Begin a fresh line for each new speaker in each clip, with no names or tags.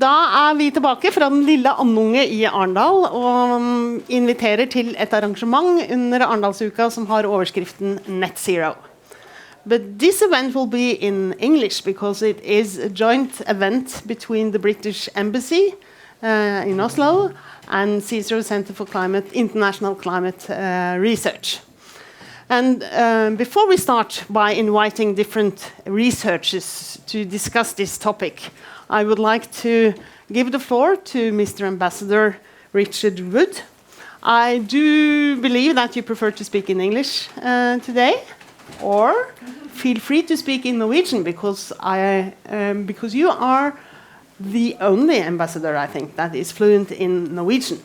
Da vi tilbake fra den lille andunge i Arendal og inviterer til et arrangement under Arendalsuka som har overskriften Net Zero. But this event will be in English because it is a joint event between the British Embassy in Oslo and CSIRO Center for International Climate Research. And before we start by inviting different researchers to discuss this topic, I would like to give the floor to Mr. Ambassador Richard Wood. I do believe that you prefer to speak in English today, or feel free to speak in Norwegian because you are the only ambassador, I think, that is fluent in Norwegian.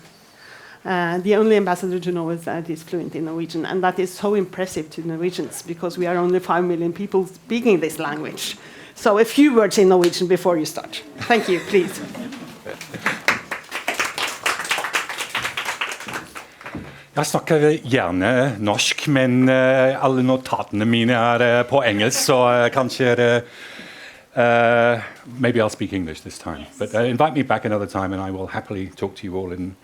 The only ambassador to Norway that is fluent in Norwegian, and that is so impressive to Norwegians because we are only 5 million people speaking this language. So a few words in Norwegian before you start. Thank you, please.
Jeg snakker gjerne norsk, men alle notatene mine på engelsk, så kanskje maybe I'll speak English this time. But invite me back another time and I will happily talk to you all in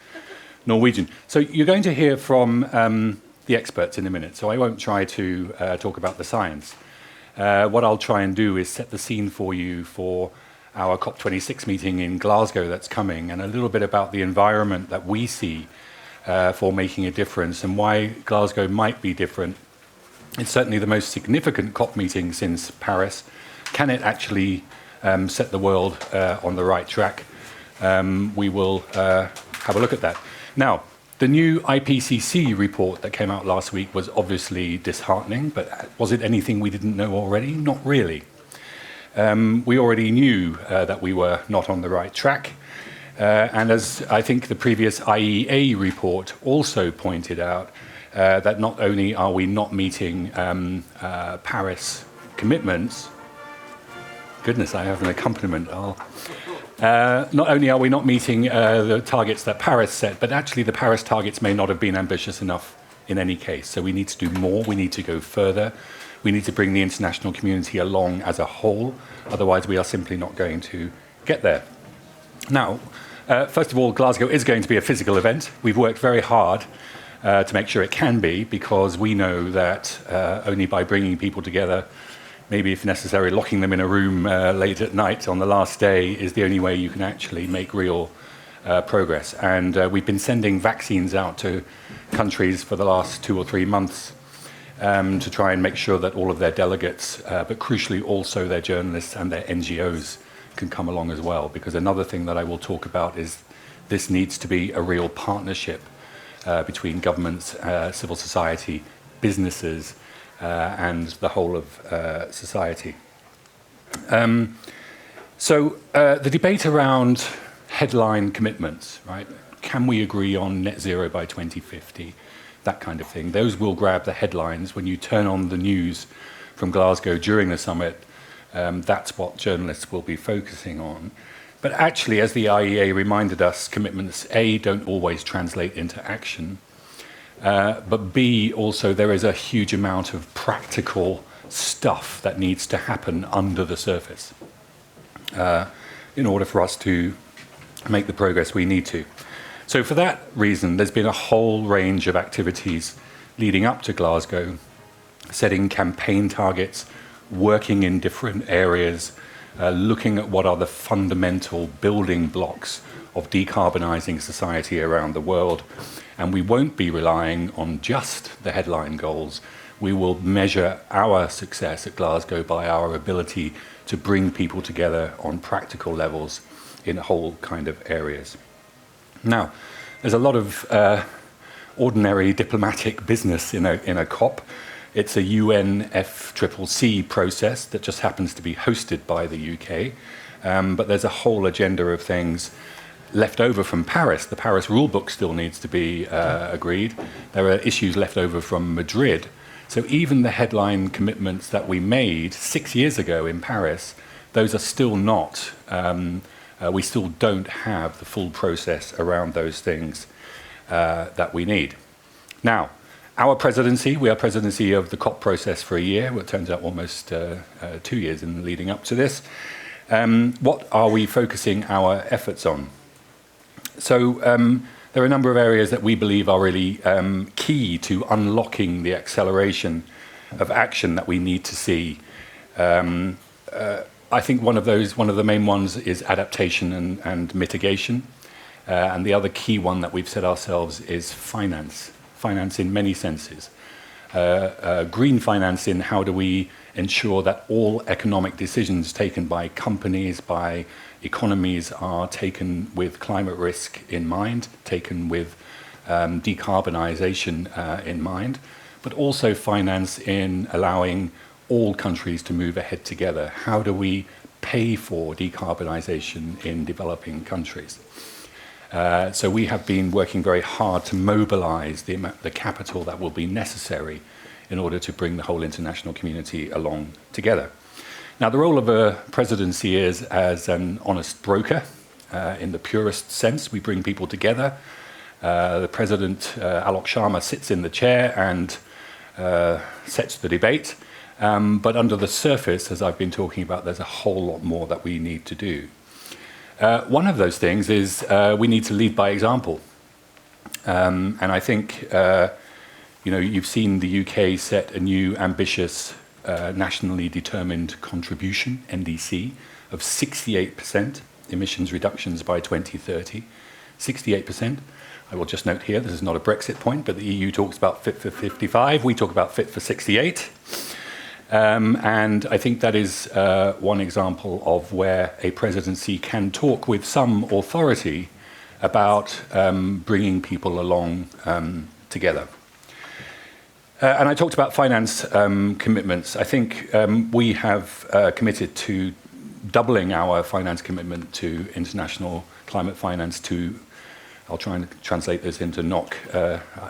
Norwegian. So you're going to hear from the experts in a minute, so I won't try to talk about the science. What I'll try and do is set the scene for you for our COP26 meeting in Glasgow that's coming, and a little bit about the environment that we see for making a difference and why Glasgow might be different. It's certainly the most significant COP meeting since Paris. Can it actually set the world on the right track? We will have a look at that. Now, the new IPCC report that came out last week was obviously disheartening, but was it anything we didn't know already? Not really. We already knew that we were not on the right track. And as I think the previous IEA report also pointed out, that not only are we not meeting Paris commitments, goodness, I have an accompaniment. Not only are we not meeting the targets that Paris set, but actually the Paris targets may not have been ambitious enough in any case. So we need to do more, we need to go further, we need to bring the international community along as a whole, otherwise we are simply not going to get there. Now, first of all, Glasgow is going to be a physical event. We've worked very hard to make sure it can be, because we know that only by bringing people together, maybe if necessary, locking them in a room late at night on the last day is the only way you can actually make real progress. And we've been sending vaccines out to countries for the last 2 or 3 months to try and make sure that all of their delegates, but crucially also their journalists and their NGOs can come along as well. Because another thing that I will talk about is this needs to be a real partnership between governments, civil society, businesses, and the whole of society. So the debate around headline commitments, right? Can we agree on net zero by 2050? That kind of thing. Those will grab the headlines. When you turn on the news from Glasgow during the summit, that's what journalists will be focusing on. But actually, as the IEA reminded us, commitments A, don't always translate into action. But B, also there is a huge amount of practical stuff that needs to happen under the surface in order for us to make the progress we need to. So for that reason, there's been a whole range of activities leading up to Glasgow, setting campaign targets, working in different areas, looking at what are the fundamental building blocks of decarbonising society around the world. And we won't be relying on just the headline goals. We will measure our success at Glasgow by our ability to bring people together on practical levels in a whole kind of areas. Now, there's a lot of ordinary diplomatic business in a COP. It's a UNFCCC process that just happens to be hosted by the UK. But there's a whole agenda of things left over from Paris. The Paris rulebook still needs to be agreed. There are issues left over from Madrid. So even the headline commitments that we made 6 years ago in Paris, those are still not, we still don't have the full process around those things that we need. Now, our presidency, we are presidency of the COP process for a year. Well, it turns out almost 2 years in leading up to this. What are we focusing our efforts on? So there are a number of areas that we believe are really key to unlocking the acceleration of action that we need to see. I think one of the main ones is adaptation and mitigation. And the other key one that we've set ourselves is finance. Finance in many senses. Green finance in how do we ensure that all economic decisions taken by companies, by economies are taken with climate risk in mind, taken with decarbonisation in mind, but also finance in allowing all countries to move ahead together. How do we pay for decarbonisation in developing countries? So we have been working very hard to mobilise the capital that will be necessary in order to bring the whole international community along together. Now, the role of a presidency is as an honest broker, in the purest sense. We bring people together. The president, Alok Sharma, sits in the chair and sets the debate. But under the surface, as I've been talking about, there's a whole lot more that we need to do. One of those things is we need to lead by example. And I think, you've seen the UK set a new ambitious nationally determined contribution, NDC, of 68% emissions reductions by 2030. 68%. I will just note here, this is not a Brexit point, but the EU talks about fit for 55. We talk about fit for 68. And I think that is one example of where a presidency can talk with some authority about bringing people along together. And I talked about finance commitments. I think we have committed to doubling our finance commitment to international climate finance to, I'll try and translate this into NOK,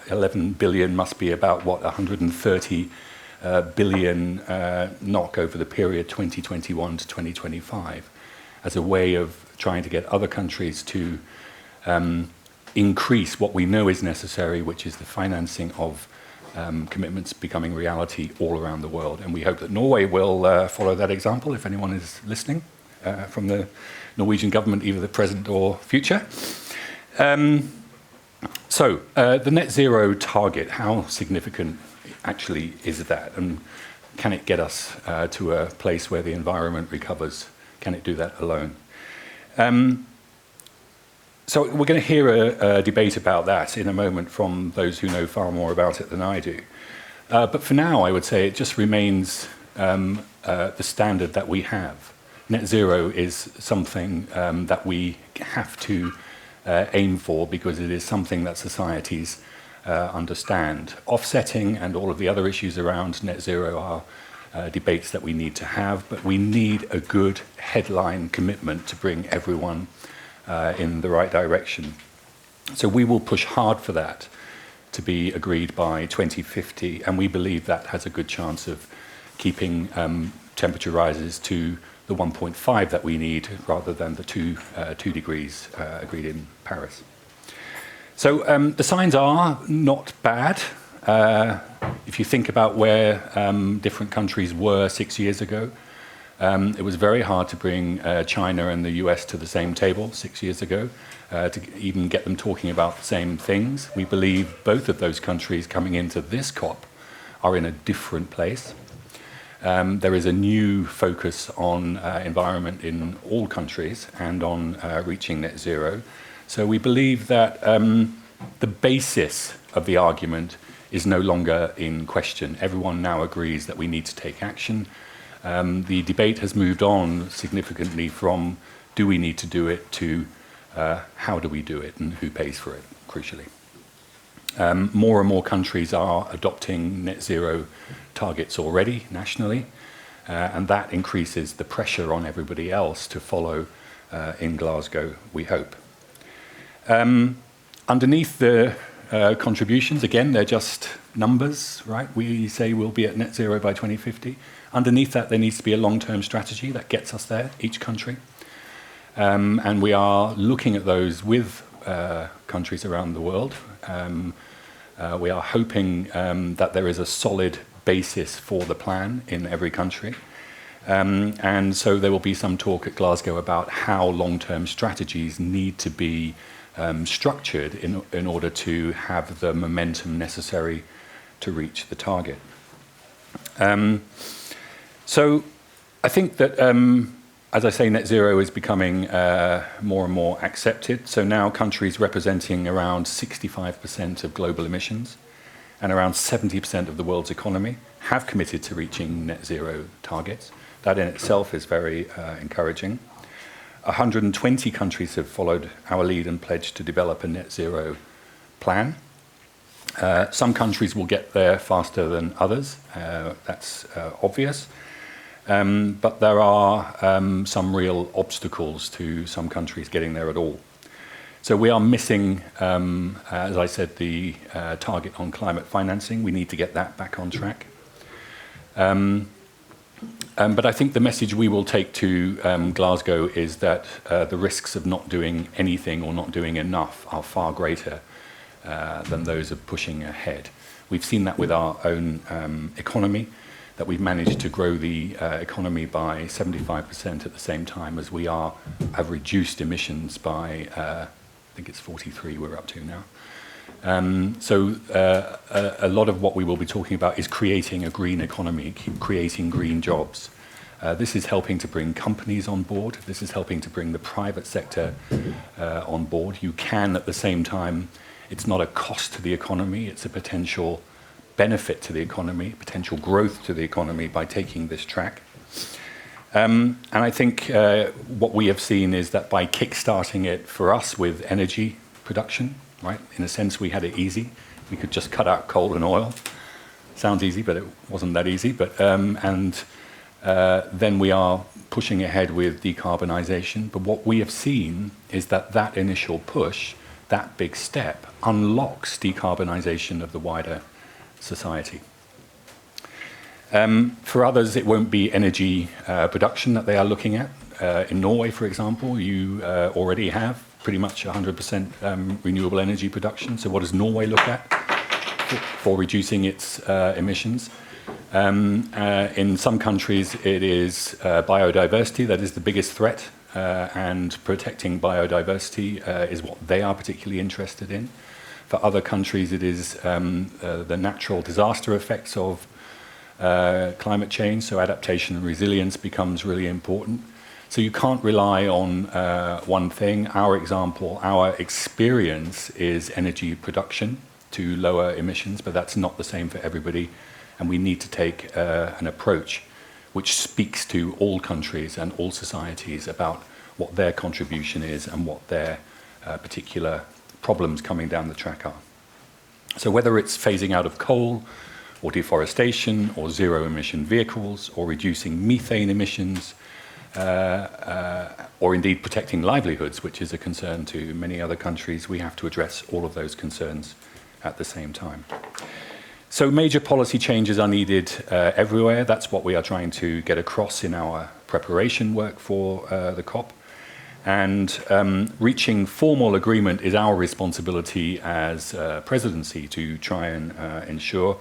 11 billion must be about, 130 billion NOK over the period 2021 to 2025, as a way of trying to get other countries to increase what we know is necessary, which is the financing of commitments becoming reality all around the world. And we hope that Norway will follow that example, if anyone is listening from the Norwegian government, either the present or future. So the net zero target, how significant actually is that? And can it get us to a place where the environment recovers? Can it do that alone? So we're going to hear a debate about that in a moment from those who know far more about it than I do. But for now, I would say it just remains the standard that we have. Net zero is something that we have to aim for because it is something that societies understand. Offsetting and all of the other issues around net zero are debates that we need to have, but we need a good headline commitment to bring everyone in the right direction. So we will push hard for that to be agreed by 2050, and we believe that has a good chance of keeping temperature rises to the 1.5 that we need rather than the 2 degrees agreed in Paris. So the signs are not bad. If you think about where different countries were 6 years ago, it was very hard to bring China and the US to the same table 6 years ago, to even get them talking about the same things. We believe both of those countries coming into this COP are in a different place. There is a new focus on environment in all countries and on reaching net zero. So we believe that the basis of the argument is no longer in question. Everyone now agrees that we need to take action. The debate has moved on significantly from do we need to do it to how do we do it and who pays for it, crucially. More and more countries are adopting net zero targets already nationally, and that increases the pressure on everybody else to follow in Glasgow, we hope. Underneath the contributions, again, they're just numbers, right? We say we'll be at net zero by 2050. Underneath that, there needs to be a long-term strategy that gets us there, each country. And we are looking at those with countries around the world. We are hoping that there is a solid basis for the plan in every country. And so there will be some talk at Glasgow about how long-term strategies need to be structured in order to have the momentum necessary to reach the target. So I think that, as I say, net zero is becoming more and more accepted. So now countries representing around 65% of global emissions and around 70% of the world's economy have committed to reaching net zero targets. That in itself is very encouraging. 120 countries have followed our lead and pledged to develop a net zero plan. Some countries will get there faster than others. That's obvious. But there are some real obstacles to some countries getting there at all. So we are missing, as I said, the target on climate financing. We need to get that back on track. But I think the message we will take to Glasgow is that the risks of not doing anything or not doing enough are far greater than those of pushing ahead. We've seen that with our own economy, that we've managed to grow the economy by 75% at the same time as we have reduced emissions by, I think it's 43 we're up to now. So a lot of what we will be talking about is creating a green economy, creating green jobs. This is helping to bring companies on board. This is helping to bring the private sector on board. You can, at the same time, it's not a cost to the economy, it's a potential benefit to the economy, potential growth to the economy by taking this track. And I think what we have seen is that by kick-starting it for us with energy production, right? In a sense, we had it easy. We could just cut out coal and oil. Sounds easy, but it wasn't that easy. But then we are pushing ahead with decarbonisation. But what we have seen is that that initial push, that big step, unlocks decarbonisation of the wider society. For others, it won't be energy production that they are looking at. In Norway, for example, you already have pretty much 100% renewable energy production. So what does Norway look at for reducing its emissions? In some countries, it is biodiversity that is the biggest threat, and protecting biodiversity is what they are particularly interested in. For other countries, it is the natural disaster effects of climate change, so adaptation and resilience becomes really important. So you can't rely on one thing. Our example, our experience is energy production to lower emissions, but that's not the same for everybody. And we need to take an approach which speaks to all countries and all societies about what their contribution is and what their particular problems coming down the track are. So whether it's phasing out of coal or deforestation or zero emission vehicles or reducing methane emissions, or indeed protecting livelihoods, which is a concern to many other countries, we have to address all of those concerns at the same time. So major policy changes are needed everywhere. That's what we are trying to get across in our preparation work for the COP. And reaching formal agreement is our responsibility as presidency to try and ensure.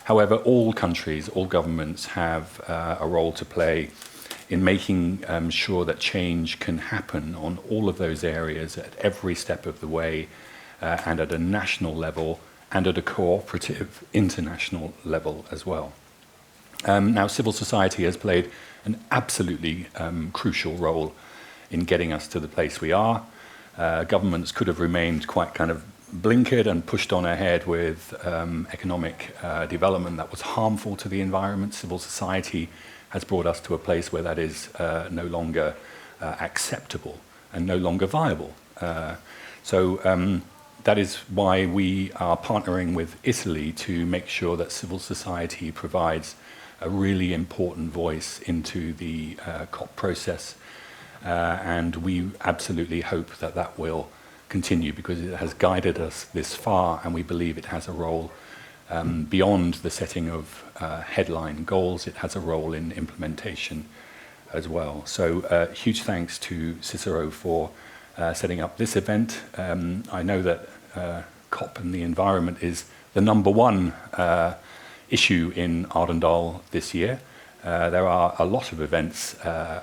However, all countries, all governments have a role to play in making sure that change can happen on all of those areas at every step of the way, and at a national level and at a cooperative international level as well. Now, civil society has played an absolutely crucial role in getting us to the place we are. Governments could have remained quite kind of blinkered and pushed on ahead with economic development that was harmful to the environment. Civil society has brought us to a place where that is no longer acceptable and no longer viable. So that is why we are partnering with Italy to make sure that civil society provides a really important voice into the COP process. And we absolutely hope that that will continue because it has guided us this far, and we believe it has a role beyond the setting of headline goals. It has a role in implementation as well. So huge thanks to Cicero for setting up this event. I know that COP and the environment is the #1 issue in Arendal this year. There are a lot of events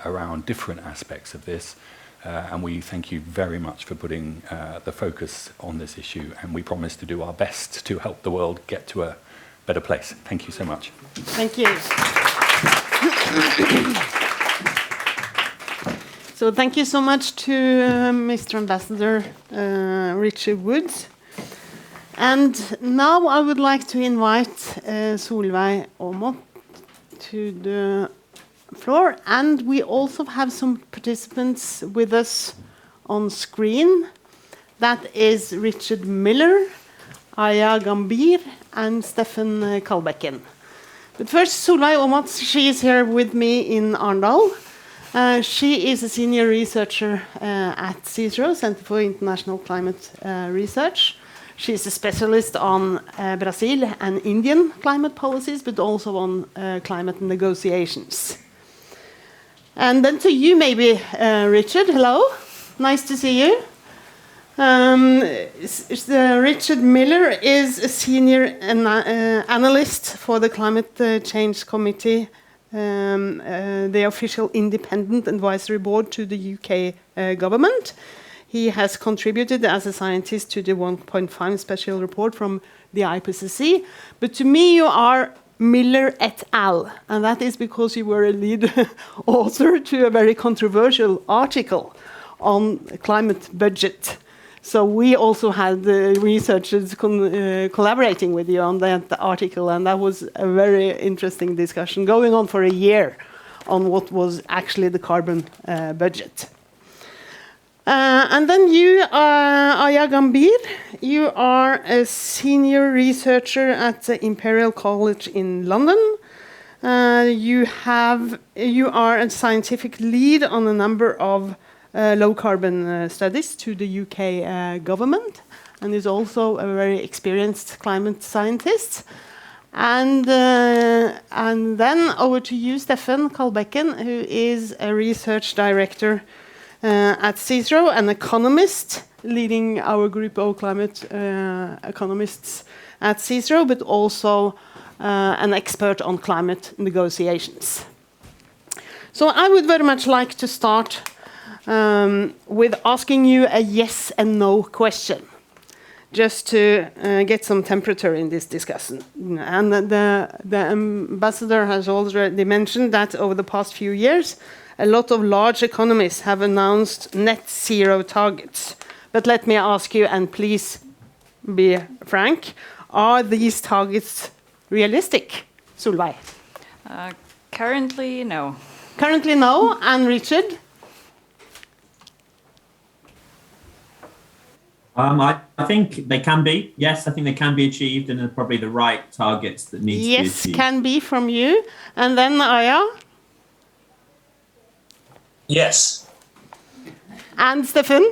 around different aspects of this, and we thank you very much for putting the focus on this issue, and we promise to do our best to help the world get to a better place. Thank you so much.
Thank you. So thank you so much to Mr. Ambassador Richard Woods. And now I would like to invite Solveig Aamodt to the floor. And we also have some participants with us on screen. That is Richard Miller, Aya Gambir, and Steffen Kalbekken. But first, Solveig Aamodt, she is here with me in Arendal. She is a senior researcher at CICERO, Center for International Climate Research. She is a specialist on Brazil and Indian climate policies, but also on climate negotiations. And then to you, maybe, Richard. Hello. Nice to see you. Richard Miller is a senior analyst for the Climate Change Committee, the official independent advisory board to the UK government. He has contributed as a scientist to the 1.5 special report from the IPCC. But to me, you are Miller et al. And that is because you were a lead author to a very controversial article on climate budget. So we also had researchers collaborating with you on that article, and that was a very interesting discussion going on for a year on what was actually the carbon budget. And then you, Aya Gambir, you are a senior researcher at the Imperial College in London. You are a scientific lead on a number of low carbon studies to the UK government, and is also a very experienced climate scientist. And then over to you, Steffen Kalbekken, who is a research director at CICERO, an economist leading our group of climate economists at CICERO, but also an expert on climate negotiations. So I would very much like to start with asking you a yes and no question, just to get some temperature in this discussion. And the ambassador has already mentioned that over the past few years, a lot of large economies have announced net zero targets. But let me ask you, and please be frank, are these targets realistic, Solveig?
Currently, no.
Currently, no. And Richard?
I think they can be. Yes, I think they can be achieved, and are probably the right targets that need to be achieved.
Yes, can be from you. And then Aya?
Yes.
And Steffen?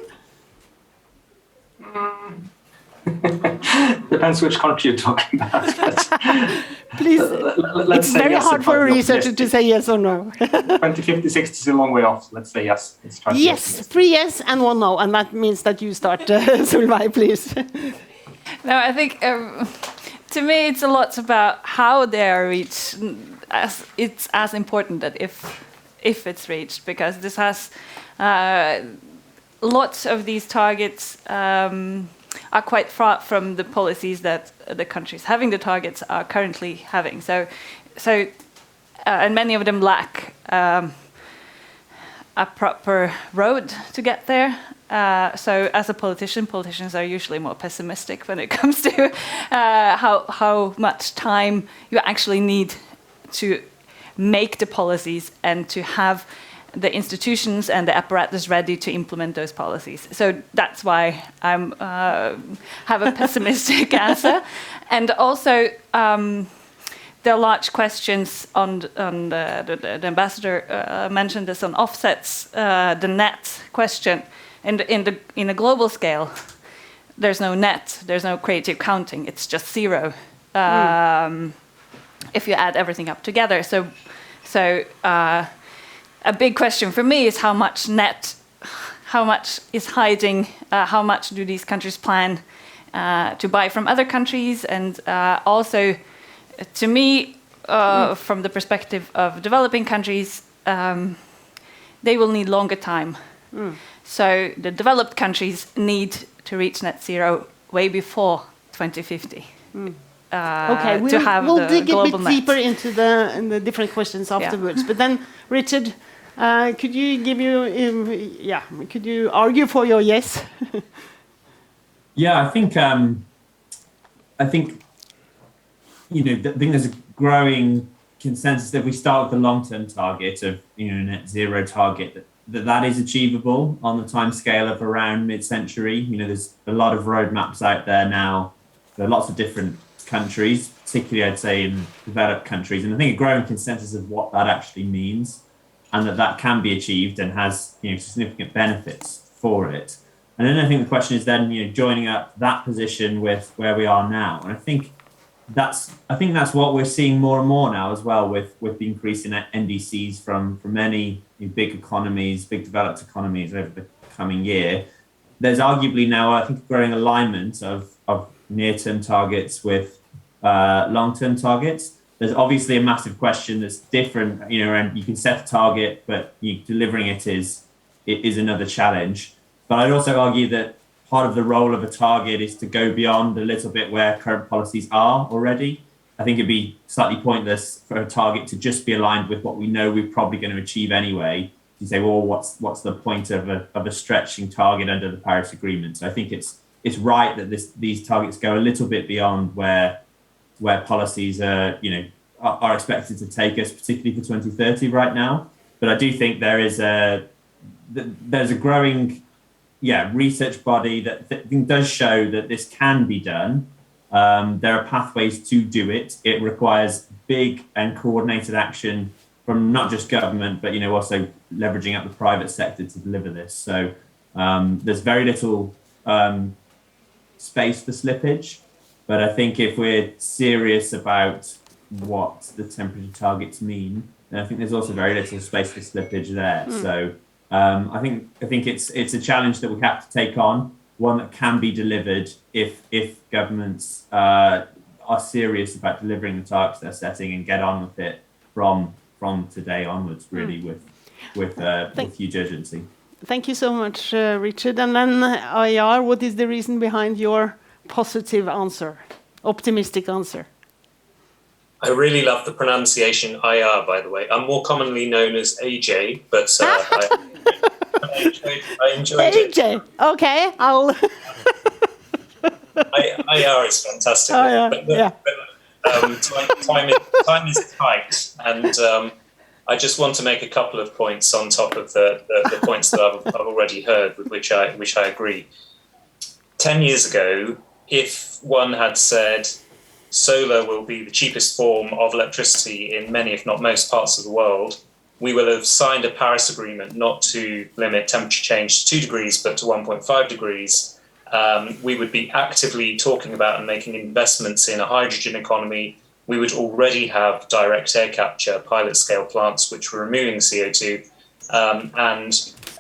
Depends which country you're talking about.
Please,
let's
it's
say
very
yes,
hard for a researcher to say yes or no.
2050, 60 is a long way off. Let's say yes. Let's try
Yes, 3 yes and 1 no, and that means that you start, Solveig, please.
No, I think to me it's a lot about how they are reached. It's as important that if it's reached, because this has lots of these targets are quite far from the policies that the countries having the targets are currently having. So and many of them lack a proper road to get there. So as a politician, politicians are usually more pessimistic when it comes to how much time you actually need to make the policies and to have the institutions and the apparatus ready to implement those policies. So that's why I have a pessimistic answer. And also, there are large questions on the ambassador mentioned this on offsets, the net question. And in a global scale, there's no net, there's no creative counting, it's just zero if you add everything up together. So a big question for me is how much is hiding, how much do these countries plan to buy from other countries, and also, to me, from the perspective of developing countries, they will need longer time. So the developed countries need to reach net zero way before 2050.
Okay,
to
we'll dig a
global
bit
net.
deeper into the different questions afterwards. But then, Richard, could you argue for your yes?
Yeah, I think I think there's a growing consensus that if we start with the long-term target of net zero target, that is achievable on the timescale of around mid-century. There's a lot of roadmaps out there now. There are lots of different countries, particularly I'd say in developed countries, and I think a growing consensus of what that actually means, and that can be achieved and has significant benefits for it. And then I think the question is then joining up that position with where we are now, and I think that's what we're seeing more and more now as well with the increase in NDCs from many big economies, big developed economies over the coming year. There's arguably now, I think, a growing alignment of near-term targets with long-term targets. There's obviously a massive question that's different, and you can set a target, but delivering it is another challenge. But I'd also argue that part of the role of a target is to go beyond a little bit where current policies are already. I think it'd be slightly pointless for a target to just be aligned with what we know we're probably going to achieve anyway. You say, well, what's the point of a stretching target under the Paris Agreement? So I think it's right that these targets go a little bit beyond where policies are expected to take us, particularly for 2030 right now. But I do think there's a growing research body that does show that this can be done. There are pathways to do it. It requires big and coordinated action from not just government, but also leveraging up the private sector to deliver this. So there's very little space for slippage. But I think if we're serious about what the temperature targets mean, then I think there's also very little space for slippage there. So I think it's a challenge that we have to take on, one that can be delivered if governments are serious about delivering the targets they're setting and get on with it from today onwards, really, with huge urgency.
Thank you so much, Richard. And then, Ayar, what is the reason behind your positive answer, optimistic answer?
I really love the pronunciation IR, by the way. I'm more commonly known as AJ, but I enjoyed it.
AJ, okay, I'll...
IR is fantastic.
Oh, yeah.
But time is tight, and I just want to make a couple of points on top of the points that I've already heard, with which I agree. 10 years ago, if one had said solar will be the cheapest form of electricity in many, if not most, parts of the world, we will have signed a Paris Agreement not to limit temperature change to 2 degrees, but to 1.5 degrees. We would be actively talking about and making investments in a hydrogen economy. We would already have direct air capture, pilot-scale plants which were removing CO2.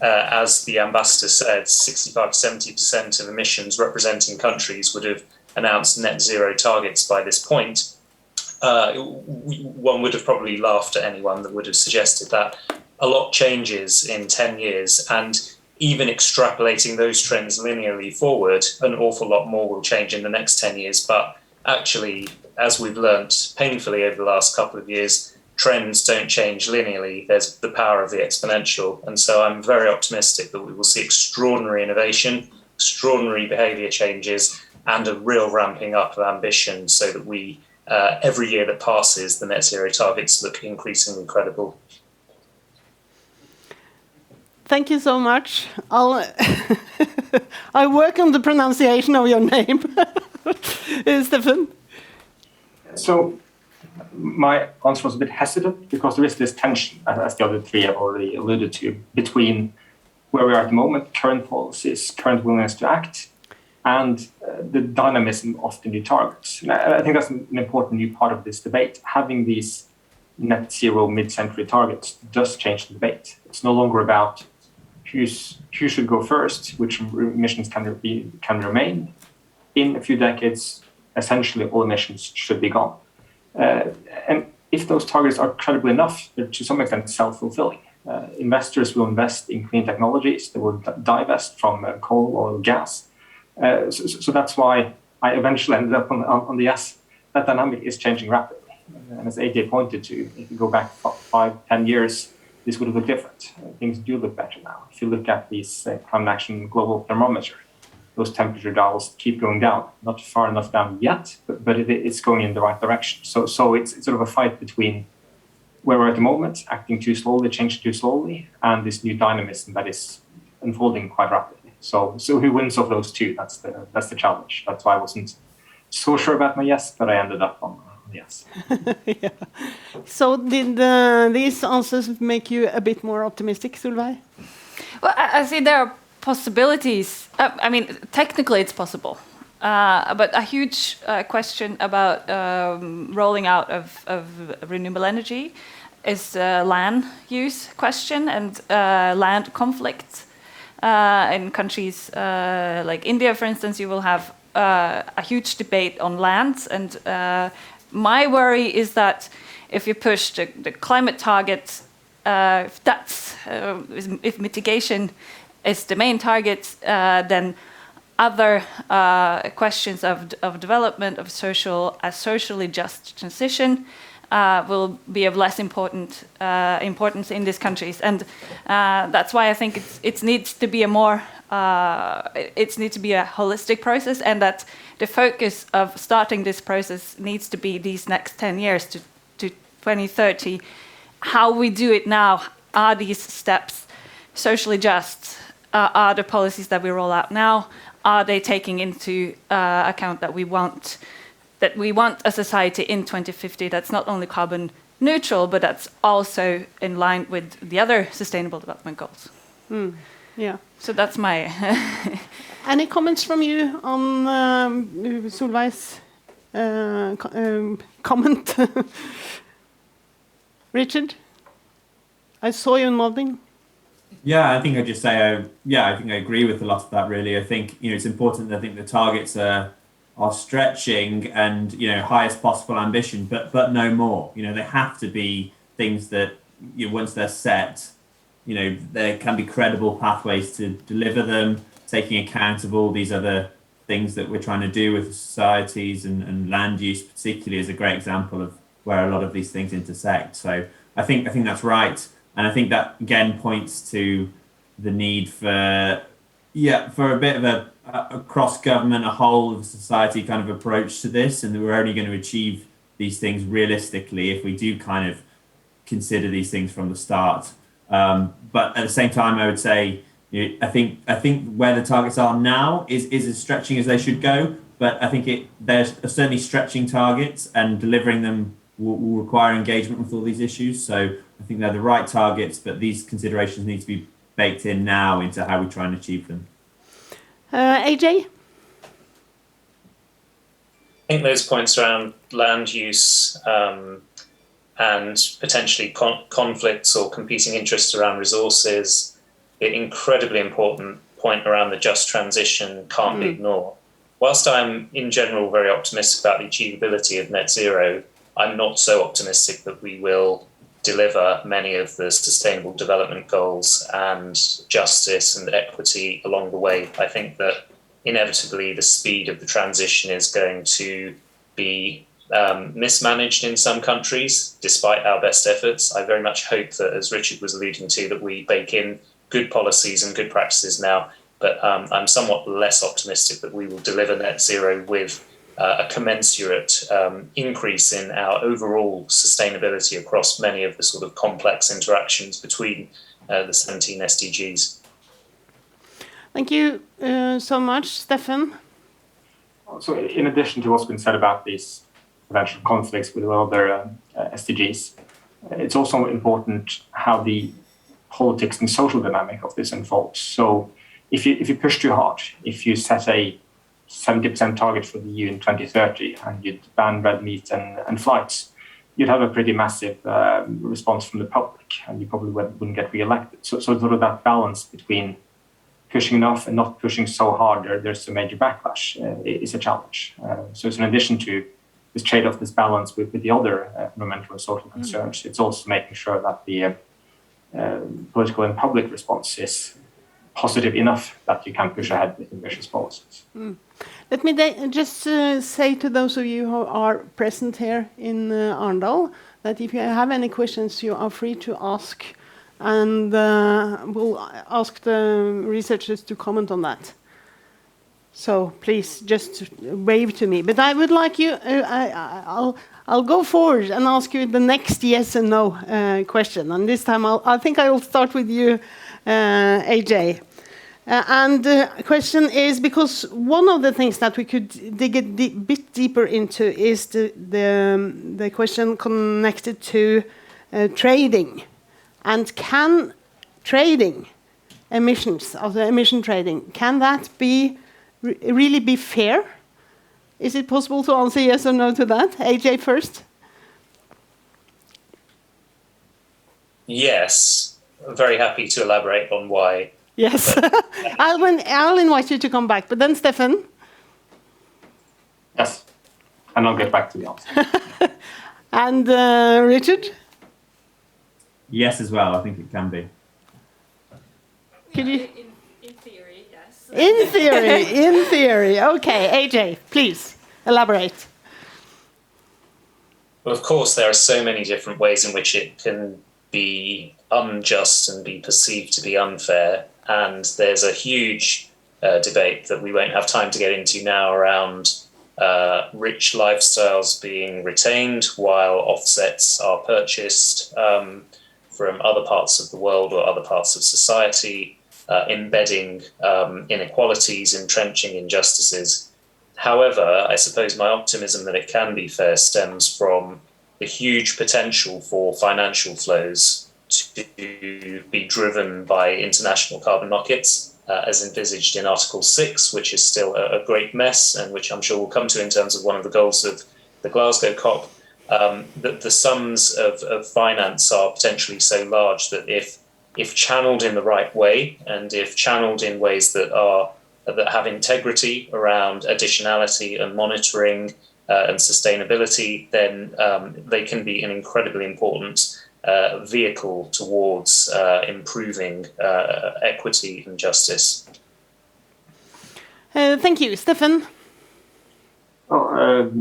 As the ambassador said, 65 to 70% of emissions representing countries would have announced net zero targets by this point. One would have probably laughed at anyone that would have suggested that. A lot changes in 10 years, and even extrapolating those trends linearly forward, an awful lot more will change in the next 10 years. But actually, as we've learnt painfully over the last couple of years, trends don't change linearly. There's the power of the exponential. And so I'm very optimistic that we will see extraordinary innovation, extraordinary behaviour changes, and a real ramping up of ambition, so that we, every year that passes, the net zero targets look increasingly credible.
Thank you so much. I work on the pronunciation of your name. Stefan?
So my answer was a bit hesitant, because there is this tension, as the other three have already alluded to, between where we are at the moment, current policies, current willingness to act, and the dynamism of the new targets. And I think that's an important new part of this debate. Having these net zero mid-century targets does change the debate. It's no longer about who should go first, which emissions can remain. In a few decades, essentially all emissions should be gone. And if those targets are credible enough, they're to some extent self-fulfilling. Investors will invest in clean technologies. They will divest from coal, oil, gas. So that's why I eventually ended up on the yes. That dynamic is changing rapidly. And as AJ pointed to, if you go back 5-10 years, this would look different. Things do look better now. If you look at these climate action global thermometer, those temperature dials keep going down. Not far enough down yet, but it's going in the right direction. So it's sort of a fight between where we're at the moment, acting too slowly, changing too slowly, and this new dynamism that is unfolding quite rapidly. So who wins of those two? That's the challenge. That's why I wasn't so sure about my yes, but I ended up on yes.
Yeah. So did these answers make you a bit more optimistic, Solveig?
Well, I see there are possibilities. I mean, technically it's possible. But a huge question about rolling out of renewable energy is land use question and land conflict. In countries like India, for instance, you will have a huge debate on lands. And my worry is that if you push the climate target, if mitigation is the main target, then other questions of development of socially just transition will be of less importance in these countries, and that's why I think it needs to be a holistic process, and that the focus of starting this process needs to be these next 10 years to 2030. How we do it now, are these steps socially just? Are the policies that we roll out now, are they taking into account that we want a society in 2050 that's not only carbon neutral, but that's also in line with the other sustainable development goals?
Yeah.
So that's my...
Any comments from you on Solveig's comment? Richard? I saw you nodding.
Yeah, I think I'd just say, I think I agree with a lot of that, really. I think, it's important. I think the targets are stretching and, highest possible ambition, but no more. They have to be things that, once they're set, there can be credible pathways to deliver them, taking account of all these other things that we're trying to do with societies, and land use particularly is a great example of where a lot of these things intersect. So I think that's right. And I think that, again, points to the need for a bit of a cross-government, a whole of society kind of approach to this, and that we're only going to achieve these things realistically if we do kind of consider these things from the start. But at the same time, I would say, I think where the targets are now is as stretching as they should go, but I think there's certainly stretching targets, and delivering them will require engagement with all these issues. So I think they're the right targets, but these considerations need to be baked in now into how we try and achieve them.
AJ?
I think those points around land use and potentially conflicts or competing interests around resources, the incredibly important point around the just transition can't be ignored. Whilst I'm in general very optimistic about the achievability of net zero, I'm not so optimistic that we will deliver many of the sustainable development goals and justice and equity along the way. I think that inevitably the speed of the transition is going to be mismanaged in some countries, despite our best efforts. I very much hope that, as Richard was alluding to, that we bake in good policies and good practices now. But I'm somewhat less optimistic that we will deliver net zero with a commensurate increase in our overall sustainability across many of the sort of complex interactions between the 17 SDGs.
Thank you so much, Stefan.
So in addition to what's been said about these potential conflicts with other SDGs, it's also important how the politics and social dynamic of this unfolds. So if you push too hard, if you set a 70% target for the EU in 2030 and you'd ban red meat and flights, you'd have a pretty massive response from the public, and you probably wouldn't get re-elected. So sort of that balance between pushing enough and not pushing so hard, there's a major backlash, is a challenge. So it's in addition to this trade-off, this balance with the other environmental and social concerns. It's also making sure that the political and public response is positive enough that you can push ahead with ambitious policies.
Let me just say to those of you who are present here in Arendal that if you have any questions, you are free to ask, and we'll ask the researchers to comment on that. So please just wave to me. But I would like you, I'll go forward and ask you the next yes and no question. And this time I think I will start with you, AJ. And the question is, because one of the things that we could dig a bit deeper into is the question connected to trading. And can trading, emissions, of the emission trading, can that really be fair? Is it possible to answer yes or no to that? AJ first.
Yes, I'm very happy to elaborate on why.
Yes, I'll invite you to come back. But then Stefan.
Yes, and I'll get back to the answer.
And Richard?
Yes, as well. I think it can be.
Could you?
In theory, yes.
In theory. Okay, AJ, please elaborate.
Well, of course, there are so many different ways in which it can be unjust and be perceived to be unfair. And there's a huge debate that we won't have time to get into now around rich lifestyles being retained while offsets are purchased from other parts of the world or other parts of society, embedding inequalities, entrenching injustices. However, I suppose my optimism that it can be fair stems from the huge potential for financial flows to be driven by international carbon markets, as envisaged in Article 6, which is still a great mess, and which I'm sure we'll come to in terms of one of the goals of the Glasgow COP. That the sums of finance are potentially so large that if channeled in the right way, and if channeled in ways that have integrity around additionality and monitoring and sustainability, then they can be an incredibly important vehicle towards improving equity and justice.
Thank you. Stefan?
Well,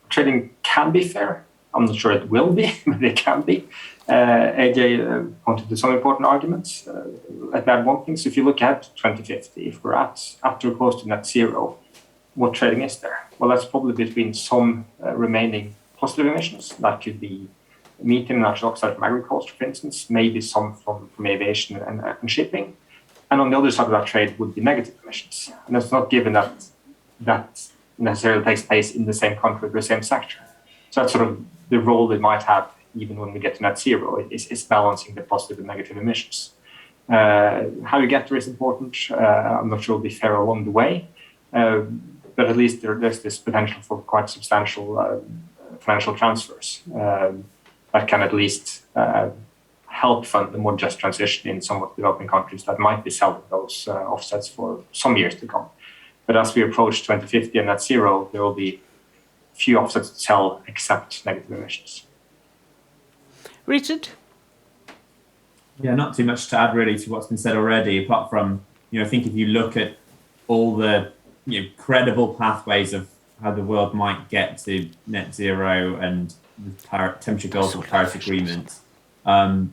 trading can be fair. I'm not sure it will be, but it can be. AJ pointed to some important arguments. Let me add one thing. So if you look at 2050, if we're at or close to net zero, what trading is there? Well, that's probably between some remaining positive emissions. That could be methane and nitrous oxide from agriculture, for instance, maybe some from aviation and shipping. And on the other side of that trade would be negative emissions. And it's not given that necessarily takes place in the same country or the same sector. So that's sort of the role they might have even when we get to net zero, is balancing the positive and negative emissions. How you get there is important. I'm not sure it'll be fair along the way, but at least there's this potential for quite substantial financial transfers that can at least help fund the more just transition in somewhat developing countries that might be selling those offsets for some years to come. But as we approach 2050 and net zero, there will be few offsets to sell except negative emissions.
Richard?
Yeah, not too much to add really to what's been said already, apart from, I think if you look at all the credible pathways of how the world might get to net zero and the temperature goals of the Paris Agreement, a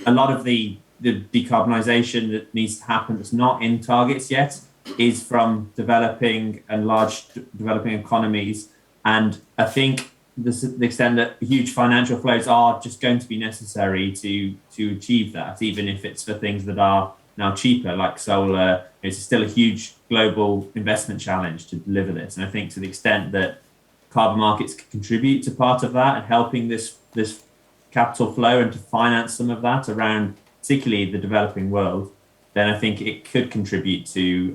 lot of the decarbonisation that needs to happen that's not in targets yet is from developing and large developing economies. And I think the extent that huge financial flows are just going to be necessary to achieve that, even if it's for things that are now cheaper, like solar. It's still a huge global investment challenge to deliver this. And I think to the extent that carbon markets can contribute to part of that and helping this capital flow and to finance some of that around particularly the developing world, then I think it could contribute to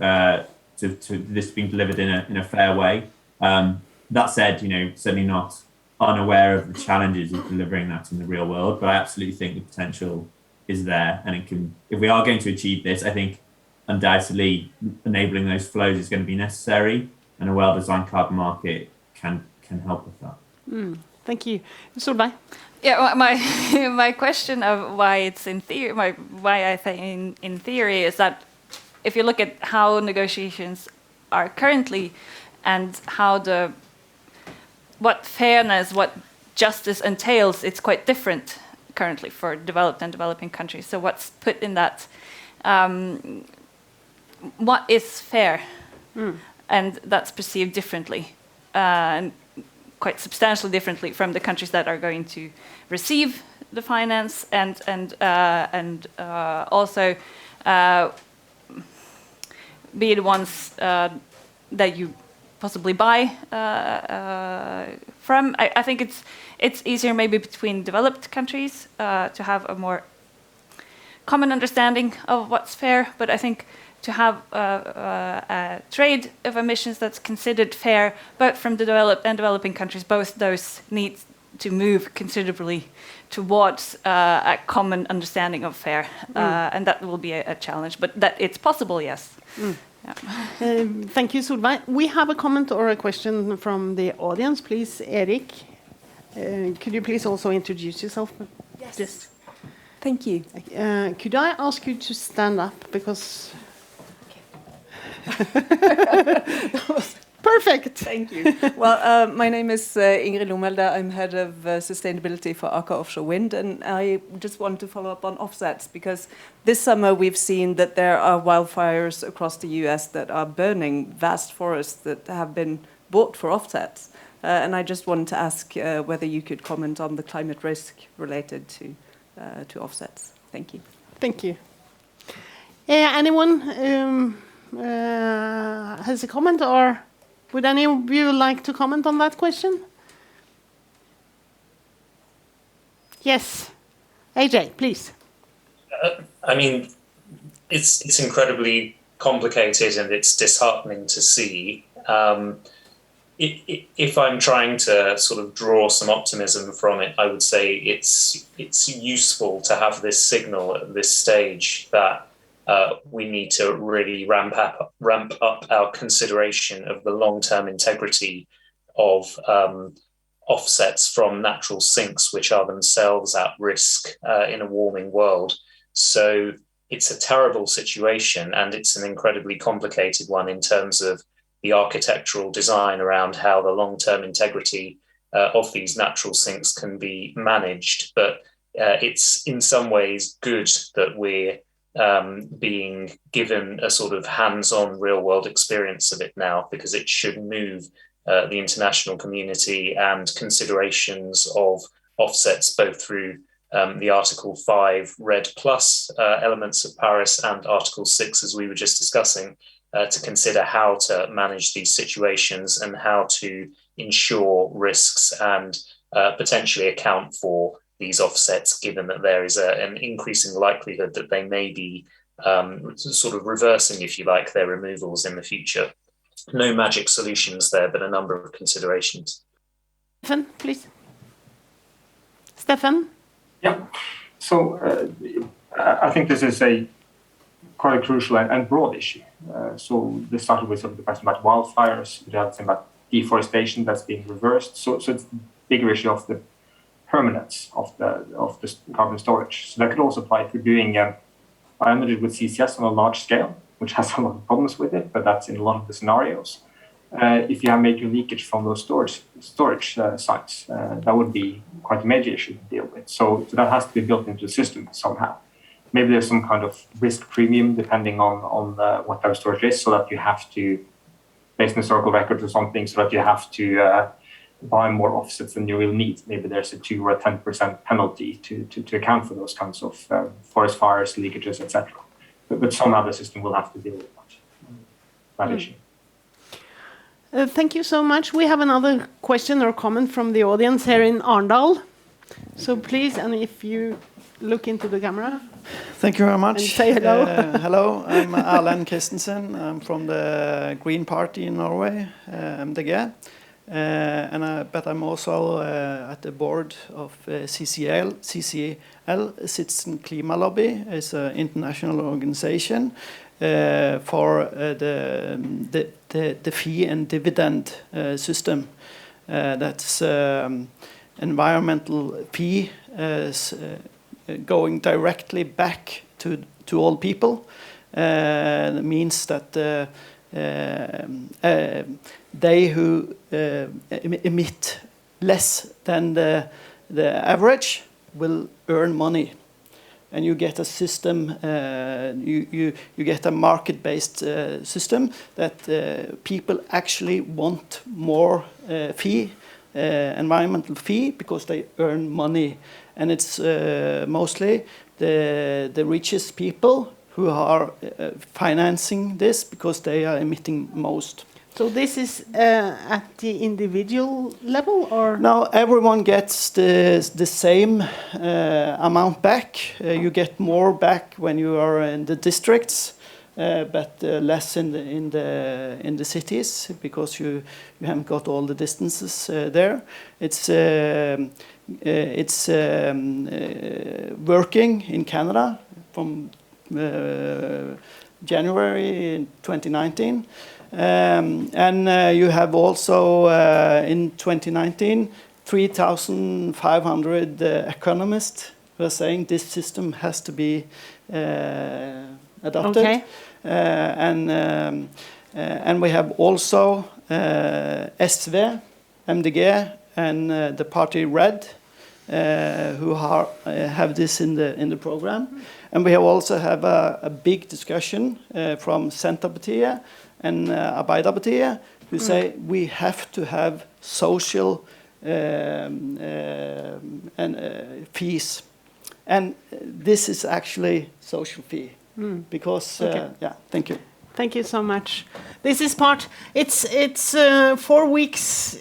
this being delivered in a fair way. That said, certainly not unaware of the challenges of delivering that in the real world, but I absolutely think the potential is there, and it can. If we are going to achieve this, I think undoubtedly enabling those flows is going to be necessary, and a well-designed carbon market can can help with that.
Thank you. Solveig?
Yeah, my question of why it's in theory, why I think in theory is that if you look at how negotiations are currently and how what fairness, what justice entails, it's quite different currently for developed and developing countries. So what's put in that? What is fair? And that's perceived differently, and quite substantially differently from the countries that are going to receive the finance and also be the ones that you possibly buy from. I think it's easier maybe between developed countries to have a more common understanding of what's fair, but I think to have a trade of emissions that's considered fair, both from the developed and developing countries, both those need to move considerably towards a common understanding of fair, and that will be a challenge, but that it's possible, yes. Yeah.
Thank you, Solveig. We have a comment or a question from the audience. Please, Erik, could you please also introduce yourself?
Yes. Thank you.
Could I ask you to stand up, because... Perfect.
Thank you. Well, my name is Ingrid Lomelde. I'm head of sustainability for Aker Offshore Wind, and I just want to follow up on offsets, because this summer we've seen that there are wildfires across the US that are burning vast forests that have been bought for offsets. And I just wanted to ask whether you could comment on the climate risk related to offsets. Thank you.
Thank you. Anyone has a comment, or would any of you like to comment on that question? Yes. AJ, please.
I mean, it's incredibly complicated and it's disheartening to see. If I'm trying to sort of draw some optimism from it, I would say it's useful to have this signal at this stage that we need to really ramp up our consideration of the long-term integrity of offsets from natural sinks, which are themselves at risk in a warming world. So it's a terrible situation, and it's an incredibly complicated one in terms of the architectural design around how the long-term integrity of these natural sinks can be managed. But it's in some ways good that we're being given a sort of hands-on real-world experience of it now, because it should move the international community and considerations of offsets both through the Article 5 RED Plus elements of Paris and Article 6, as we were just discussing, to consider how to manage these situations and how to ensure risks and potentially account for these offsets, given that there is an increasing likelihood that they may be sort of reversing, if you like, their removals in the future. No magic solutions there, but a number of considerations.
Stefan, please. Stefan?
Yeah. So I think this is quite a crucial and broad issue. So this started with sort of the question about wildfires. We had something about deforestation that's being reversed. So it's a bigger issue of the permanence of the carbon storage. So that could also apply if you're doing bioenergy with CCS on a large scale, which has a lot of problems with it, but that's in a lot of the scenarios. If you have major leakage from those storage sites, that would be quite a major issue to deal with. So that has to be built into the system somehow. Maybe there's some kind of risk premium depending on what type of storage is, so that you have to, based on historical records or something, so that you have to buy more offsets than you will need. Maybe there's a 2 or a 10% penalty to account for those kinds of forest fires, leakages, etc. But somehow the system will have to deal with that issue.
Thank you so much. We have another question or comment from the audience here in Arendal. So please, and if you look into the camera.
Thank you very much.
And say hello.
Hello, I'm Erlend Christensen. I'm from the Green Party in Norway, MDG. But I'm also at the board of CCL, Citizen Klimalobby. It's an international organization for the fee and dividend system. that's environmental fee going directly back to all people. That means that they who emit less than the average will earn money. And you get a system, you get a market-based system that people actually want more environmental fee, because they earn money. And it's mostly the richest people who are financing this, because they are emitting most.
So this is at the individual level, or?
No, everyone gets the same amount back. You get more back when you are in the districts, but less in the cities, because you haven't got all the distances there. It's working in Canada from January 2019. And you have also in 2019 3,500 economists who are saying this system has to be adopted.
Okay.
And we have also SV, MDG, and the party Red, who have this in the program. And we also have a big discussion from Senterpartiet and Arbeiderpartiet, who say we have to have social fees. And this is actually social fee, because, yeah, thank you.
Thank you so much. This is part, it's 4 weeks.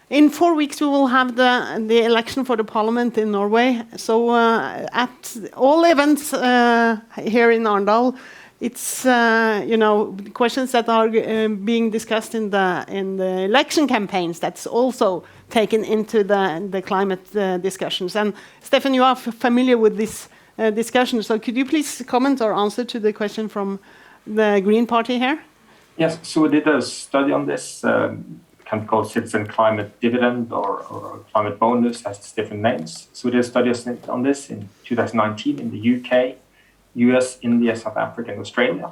In 4 weeks, we will have the election for the parliament in Norway. So at all events here in Arendal, it's questions that are being discussed in the election campaigns. That's also taken into the climate discussions. And Stefan, you are familiar with this discussion. So could you please comment or answer to the question from the Green Party here?
Yes. So we did a study on this. Can be called citizen climate dividend or climate bonus, has different names. So we did a study on this in 2019 in the UK, US, India, South Africa, and Australia,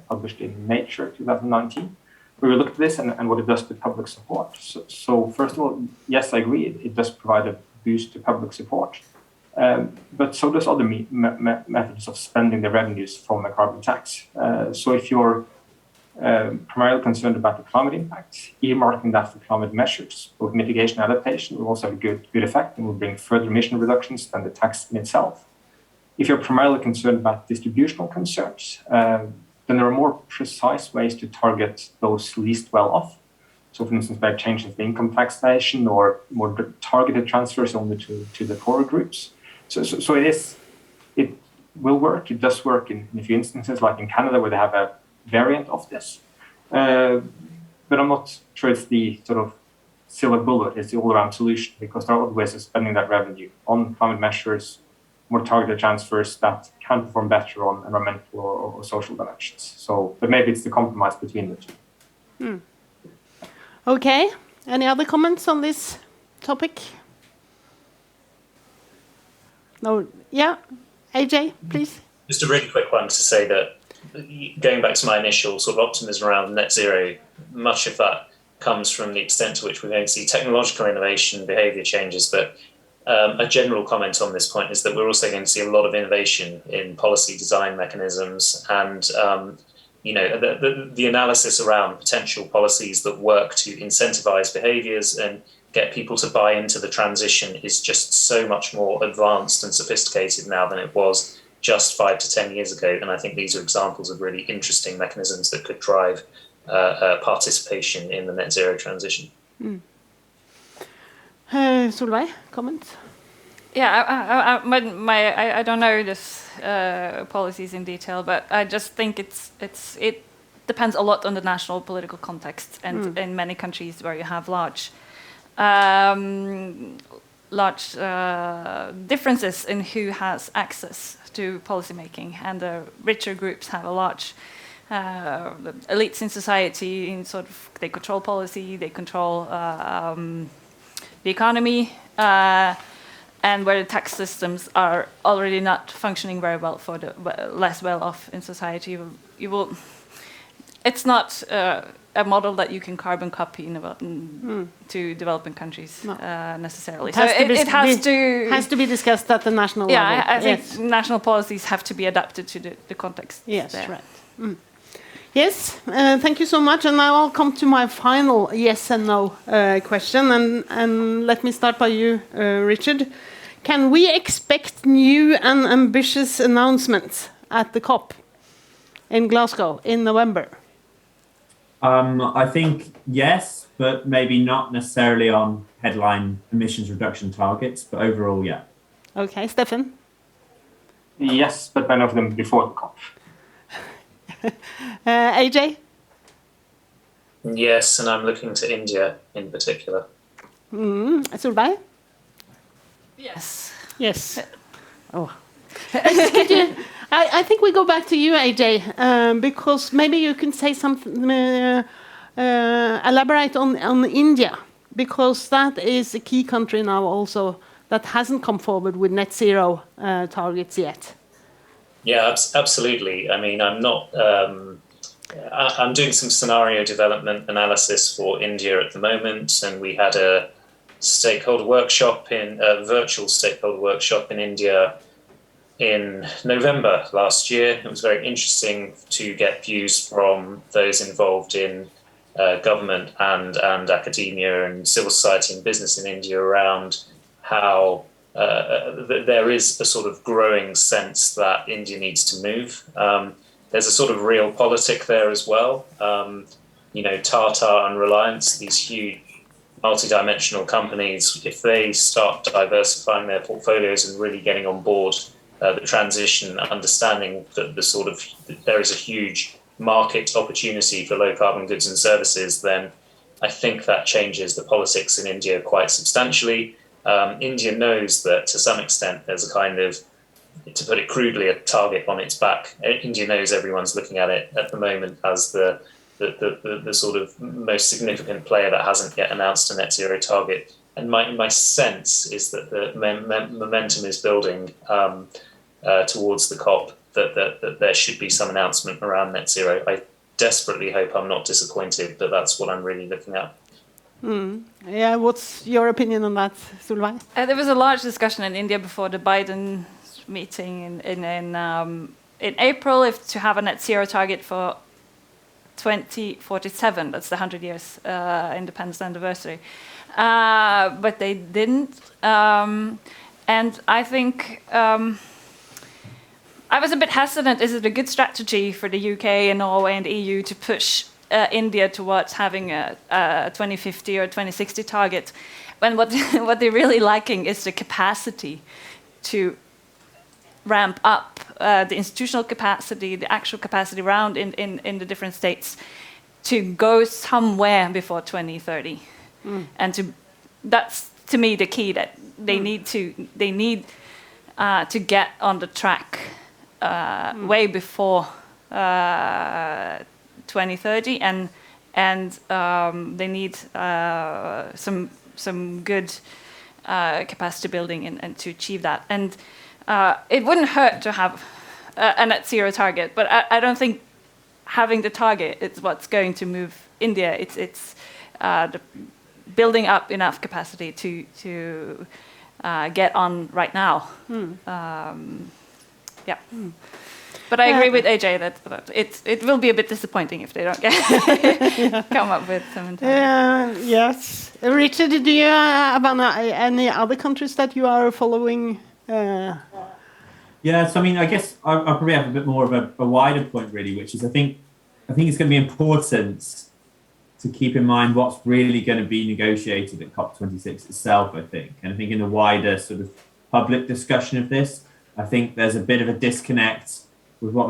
published in Nature 2019. We looked at this and what it does to public support. So first of all, yes, I agree, it does provide a boost to public support. But so does other methods of spending the revenues from a carbon tax. So if you're primarily concerned about the climate impact, earmarking that for climate measures, both mitigation and adaptation, will also have a good effect and will bring further emission reductions than the tax in itself. If you're primarily concerned about distributional concerns, then there are more precise ways to target those least well off. So, for instance, by changing the income taxation or more targeted transfers only to the poorer groups. So it will work. It does work in a few instances, like in Canada, where they have a variant of this. But I'm not sure it's the sort of silver bullet, it's the all-around solution, because there are other ways of spending that revenue on climate measures, more targeted transfers that can perform better on environmental or social dimensions. So, but maybe it's the compromise between the two.
Okay. Any other comments on this topic? No. Yeah. AJ, please.
Just a really quick one to say that, going back to my initial sort of optimism around net zero, much of that comes from the extent to which we're going to see technological innovation, behaviour changes, but a general comment on this point is that we're also going to see a lot of innovation in policy design mechanisms, and the analysis around potential policies that work to incentivise behaviours and get people to buy into the transition is just so much more advanced and sophisticated now than it was just 5 to 10 years ago. And I think these are examples of really interesting mechanisms that could drive participation in the net zero transition.
Solveig, comment?
Yeah, I don't know this policies in detail, but I just think it depends a lot on the national political context, and in many countries where you have large differences in who has access to policymaking, and the richer groups have a large the elites in society, in sort of, they control policy, they control the economy, and where the tax systems are already not functioning very well for the less well-off in society. It's not a model that you can carbon copy to developing countries necessarily. It has to
be discussed at the national level.
Yeah, I think national policies have to be adapted to the context.
Yes,
there.
right. Yes, thank you so much. And now I'll come to my final yes and no question. And let me start by you, Richard. Can we expect new and ambitious announcements at the COP in Glasgow in November?
I think yes, but maybe not necessarily on headline emissions reduction targets, but overall, yeah.
Okay, Stefan?
Yes, but none of them before the COP.
AJ?
Yes, and I'm looking to India in particular.
Solveig?
Yes.
Yes. Oh. I think we go back to you, AJ, because maybe you can say something, elaborate on India, because that is a key country now also that hasn't come forward with net zero targets yet.
Yeah, absolutely. I mean, I'm not. I'm doing some scenario development analysis for India at the moment, and we had a stakeholder workshop virtual stakeholder workshop in India in November last year. It was very interesting to get views from those involved in government and academia and civil society and business in India around how there is a sort of growing sense that India needs to move. There's a sort of realpolitik there as well. Tata and Reliance, these huge multidimensional companies, if they start diversifying their portfolios and really getting on board the transition, understanding that there is a huge market opportunity for low carbon goods and services, then I think that changes the politics in India quite substantially. India knows that to some extent there's a kind of, to put it crudely, a target on its back. India knows everyone's looking at it at the moment as the sort of most significant player that hasn't yet announced a net zero target. And my sense is that the momentum is building towards the COP, that there should be some announcement around net zero. I desperately hope I'm not disappointed, but that's what I'm really looking at.
Yeah, what's your opinion on that, Solveig?
There was a large discussion in India before the Biden meeting in April to have a net zero target for 2047. That's the 100 years independence anniversary. But they didn't. And I think I was a bit hesitant. Is it a good strategy for the UK and Norway and the EU to push India towards having a 2050 or 2060 target, when what they're really lacking is the capacity to ramp up the institutional capacity, the actual capacity around in the different states to go somewhere before 2030. And that's to me the key, that they need to get on the track way before 2030, and they need some good capacity building and to achieve that. And it wouldn't hurt to have a net zero target, but I don't think having the target is what's going to move India. It's the building up enough capacity to get on right now. Yeah. But I agree with AJ that it will be a bit disappointing if they don't come up with some.
Yes. Richard, do you have any other countries that you are following?
Yeah, so I mean, I guess I'll probably have a bit more of a wider point, really, which is I think it's going to be important to keep in mind what's really going to be negotiated at COP26 itself, I think. And I think in the wider sort of public discussion of this, I think there's a bit of a disconnect with what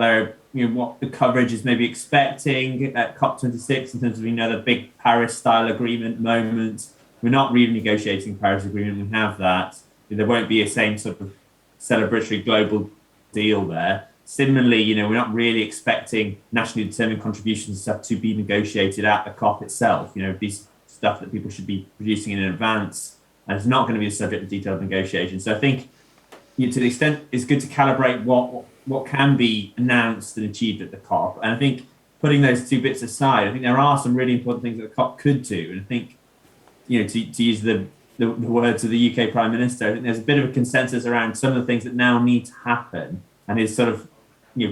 what the coverage is maybe expecting at COP26 in terms of the big Paris-style agreement moment. We're not renegotiating Paris agreement. We have that. There won't be a same sort of celebratory global deal there. Similarly, we're not really expecting nationally determined contributions stuff to be negotiated at the COP itself. These stuff that people should be producing in advance, and it's not going to be the subject of detailed negotiation. So I think, to the extent it's good to calibrate what can be announced and achieved at the COP. And I think putting those two bits aside, I think there are some really important things that the COP could do. And I think, to use the words of the UK Prime Minister, I think there's a bit of a consensus around some of the things that now need to happen, and his sort of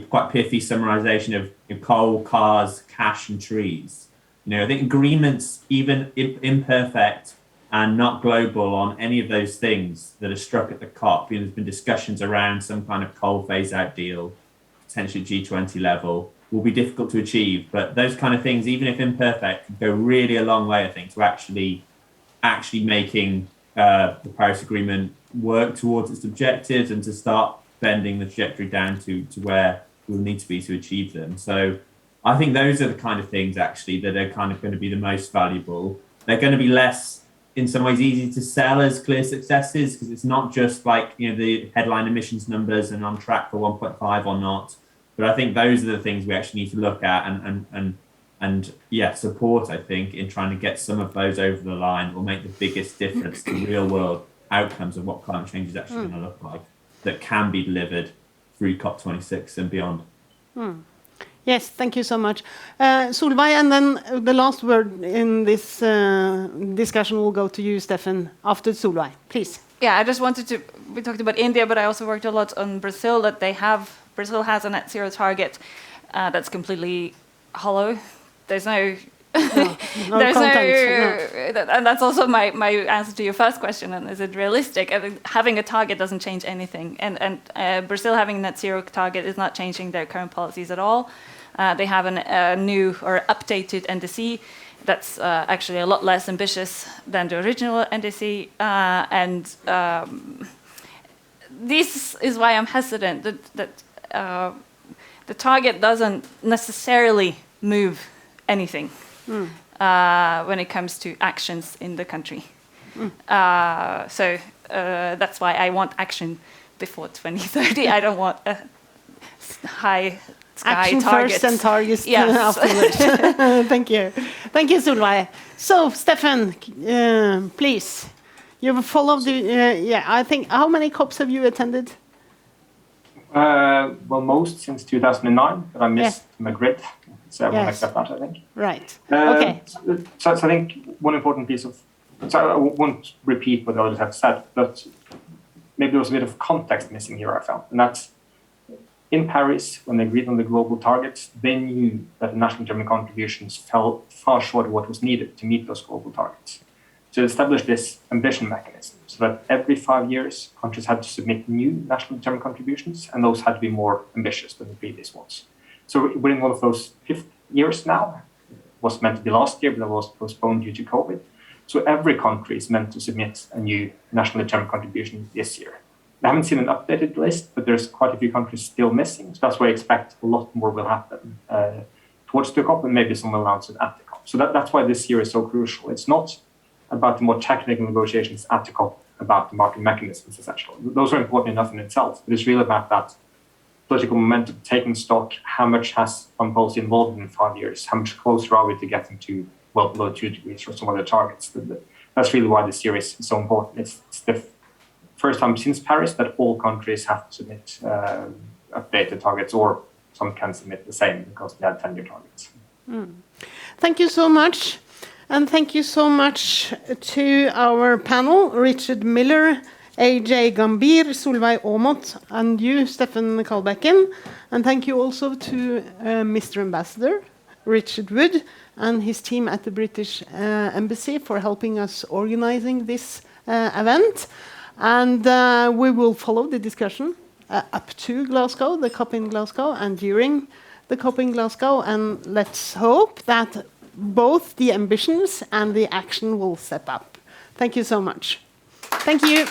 quite pithy summarization of coal, cars, cash, and trees. I think agreements, even imperfect and not global on any of those things that are struck at the COP. There's been discussions around some kind of coal phase-out deal, potentially G20 level, will be difficult to achieve. But those kind of things, even if imperfect, can go really a long way, I think, to actually making the Paris Agreement work towards its objectives and to start bending the trajectory down to where we'll need to be to achieve them. So I think those are the kind of things, actually, that are kind of going to be the most valuable. They're going to be less, in some ways, easy to sell as clear successes, because it's not just like, the headline emissions numbers and on track for 1.5 or not. But I think those are the things we actually need to look at and support, I think, in trying to get some of those over the line will make the biggest difference to real world outcomes of what climate change is actually going to look like, that can be delivered through COP26 and beyond.
Yes, thank you so much. Solveig, and then the last word in this discussion will go to you, Stefan, after Solveig, please.
Yeah, I just wanted to, we talked about India, but I also worked a lot on Brazil, Brazil has a net zero target that's completely hollow. There's no there's
content,
no. And that's also my answer to your first question, and is it realistic? I think having a target doesn't change anything, and Brazil having a net zero target is not changing their current policies at all. They have a new or updated NDC that's actually a lot less ambitious than the original NDC, and this is why I'm hesitant that the target doesn't necessarily move anything when it comes to actions in the country. So that's why I want action before 2030. I don't want a high sky
action
target.
First and targets
Yes.
afterwards. Thank you. Thank you, Solveig. So, Stefan, please. You've followed the, I think, how many COPs have you attended?
Well, most since 2009, but I missed Madrid, so I won't accept that, I think.
Right. Okay.
So I think one important piece of, so I won't repeat what the others have said, but maybe there was a bit of context missing here, I found. And that's in Paris, when they agreed on the global targets, they knew that the national German contributions fell far short of what was needed to meet those global targets. So establish this ambition mechanism so that every 5 years, countries had to submit new national German contributions, and those had to be more ambitious than the previous ones. So we're in one of those 5th years now. It was meant to be last year, but it was postponed due to COVID. So every country is meant to submit a new national German contribution this year. I haven't seen an updated list, but there's quite a few countries still missing. So that's why I expect a lot more will happen towards the COP, and maybe some will announce it at the COP. So that's why this year is so crucial. It's not about the more technical negotiations at the COP, about the market mechanisms, essentially. Those are important enough in itself, but it's really about that political momentum, taking stock, how much has foreign policy involved in 5 years, how much closer are we to getting to well below 2 degrees or some other targets. That's really why this year is so important. It's the first time since Paris that all countries have to submit updated targets, or some can submit the same because they had 10-year targets.
Thank you so much. And thank you so much to our panel, Richard Miller, AJ Gambir, Solveig Aamodt, and you, Stefan Kalbekken. And thank you also to Mr. Ambassador, Richard Wood, and his team at the British Embassy for helping us organizing this event. And we will follow the discussion up to Glasgow, the COP in Glasgow, and during the COP in Glasgow. And let's hope that both the ambitions and the action will step up. Thank you so much. Thank you.